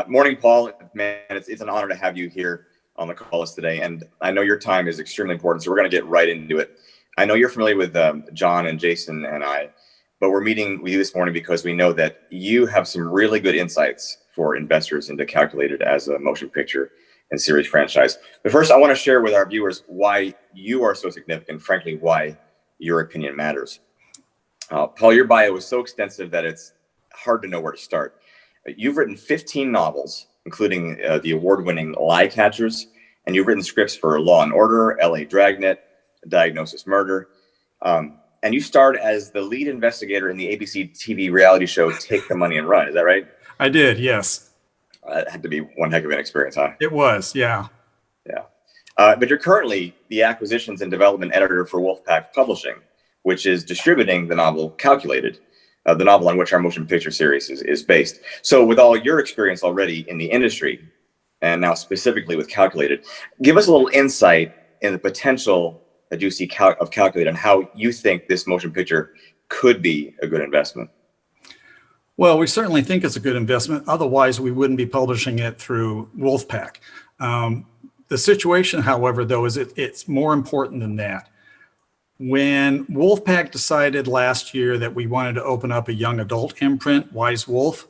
Morning, Paul. Man, it's an honor to have you here on the call list today. And I know your time is extremely important, so we're going to get right into it. I know you're familiar with John and Jason and I, but we're meeting with you this morning because we know that you have some really good insights for investors into Calculated as a motion picture and series franchise. But first, I want to share with our viewers why you are so significant, frankly, why your opinion matters. Paul, your bio is so extensive that it's hard to know where to start. You've written 15 novels, including the award-winning Lie Catchers, and you've written scripts for Law and Order, LA Dragnet, Diagnosis Murder, and you starred as the lead investigator in the ABC TV reality show Take the Money and Run. Is that right? I did, yes. It had to be one heck of an experience, huh? It was, yeah. Yeah. But you're currently the acquisitions and development editor for Wolfpack Publishing, which is distributing the novel Calculated, the novel on which our motion picture series is based. So with all your experience already in the industry, and now specifically with Calculated, give us a little insight in the potential that you see of Calculated and how you think this motion picture could be a good investment. Well, we certainly think it's a good investment. Otherwise, we wouldn't be publishing it through Wolfpack. The situation, however, though, is it's more important than that. When Wolfpack decided last year that we wanted to open up a young adult imprint, Wise Wolf,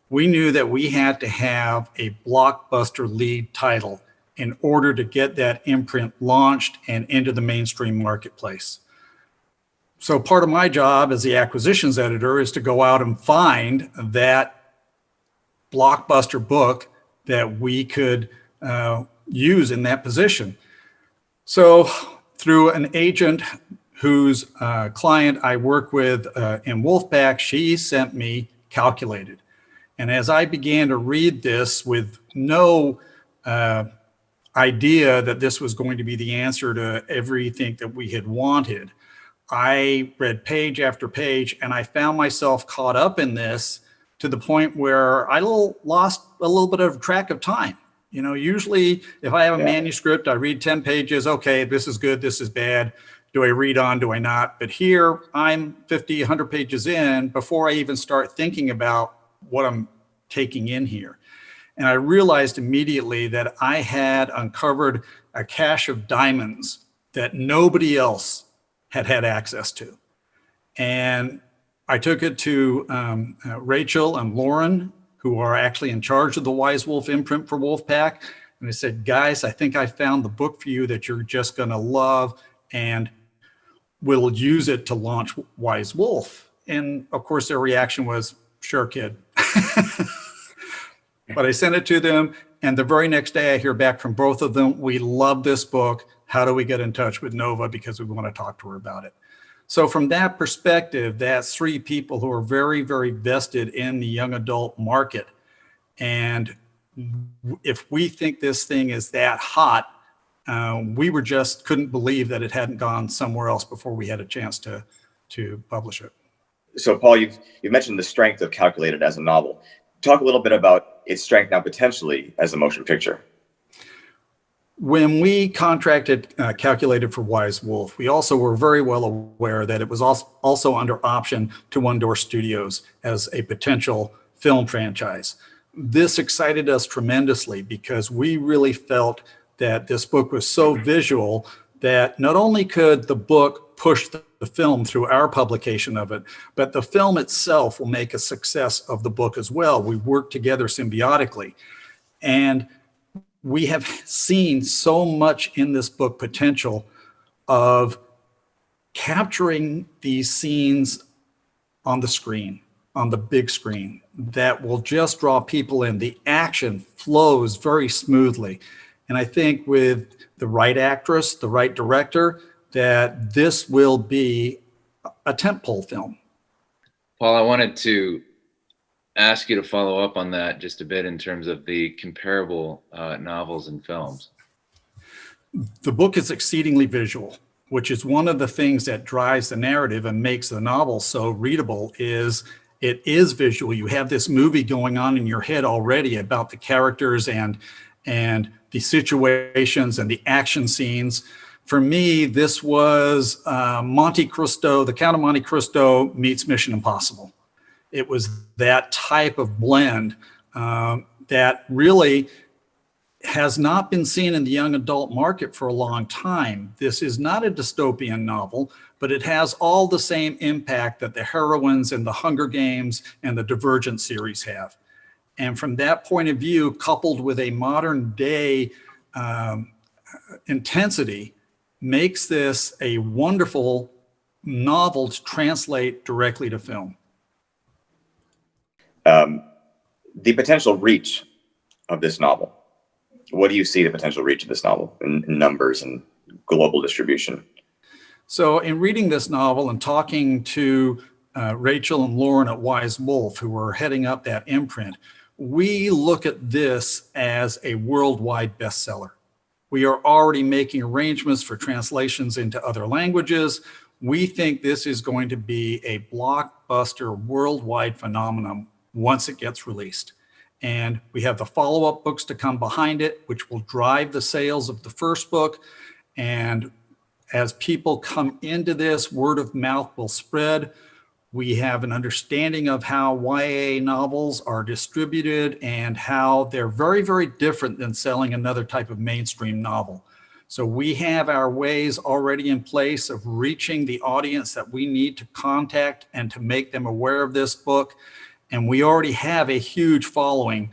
we knew that we had to have a blockbuster lead title in order to get that imprint launched and into the mainstream marketplace. So part of my job as the acquisitions editor is to go out and find that blockbuster book that we could use in that position. So through an agent whose client I work with in Wolfpack, she sent me Calculated. And as I began to read this with no idea that this was going to be the answer to everything that we had wanted, I read page after page, and I found myself caught up in this to the point where I lost a little bit of track of time. You know, usually if I have a manuscript, I read 10 pages, okay, this is good, this is bad. Do I read on, do I not? But here I'm 50, 100 pages in before I even start thinking about what I'm taking in here. And I realized immediately that I had uncovered a cache of diamonds that nobody else had access to. And I took it to Rachel and Lauren, who are actually in charge of the Wise Wolf imprint for Wolfpack. And I said, guys, I think I found the book for you that you're just gonna love, and we'll use it to launch Wise Wolf. And of course their reaction was, sure, kid. But I sent it to them, and the very next day I hear back from both of them, we love this book. How do we get in touch with Nova? Because we want to talk to her about it. So from that perspective, that's three people who are very, very vested in the young adult market. And if we think this thing is that hot, we just couldn't believe that it hadn't gone somewhere else before we had a chance to publish it. So Paul, you've mentioned the strength of Calculated as a novel. Talk a little bit about its strength now potentially as a motion picture. When we contracted Calculated for Wise Wolf, we also were very well aware that it was also under option to ONEDOOR Studios as a potential film franchise. This excited us tremendously because we really felt that this book was so visual that not only could the book push the film through our publication of it, but the film itself will make a success of the book as well. We work together symbiotically. And we have seen so much in this book potential of capturing these scenes on the screen, on the big screen, that will just draw people in. The action flows very smoothly. And I think with the right actress, the right director, that this will be a tentpole film. Paul, I wanted to ask you to follow up on that just a bit in terms of the comparable novels and films. The book is exceedingly visual, which is one of the things that drives the narrative and makes the novel so readable. Is it is visual. You have this movie going on in your head already about the characters and the situations and the action scenes. For me, this was Monte Cristo, the Count of Monte Cristo meets Mission Impossible. It was that type of blend that really has not been seen in the young adult market for a long time. This is not a dystopian novel, but it has all the same impact that the heroines in the Hunger Games and the Divergent series have. And from that point of view, coupled with a modern day intensity, makes this a wonderful novel to translate directly to film. The potential reach of this novel. What do you see the potential reach of this novel in numbers and global distribution? So in reading this novel and talking to Rachel and Lauren at Wise Wolf, who were heading up that imprint, we look at this as a worldwide bestseller. We are already making arrangements for translations into other languages. We think this is going to be a blockbuster worldwide phenomenon once it gets released. And we have the follow-up books to come behind it, which will drive the sales of the first book. And as people come into this, word of mouth will spread. We have an understanding of how YA novels are distributed and how they're very, very different than selling another type of mainstream novel. So we have our ways already in place of reaching the audience that we need to contact and to make them aware of this book. And we already have a huge following,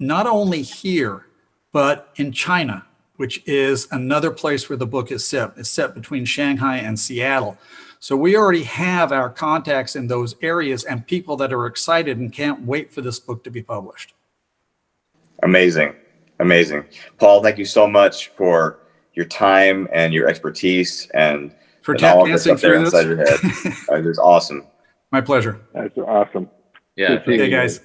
not only here, but in China, which is another place where the book is set. It's set between Shanghai and Seattle. So we already have our contacts in those areas and people that are excited and can't wait for this book to be published. Amazing. Amazing. Paul, thank you so much for your time and your expertise and for tap all of this dancing up there through inside this. your head. It was awesome. My pleasure. That's awesome. Yeah. Good seeing Okay, you guys.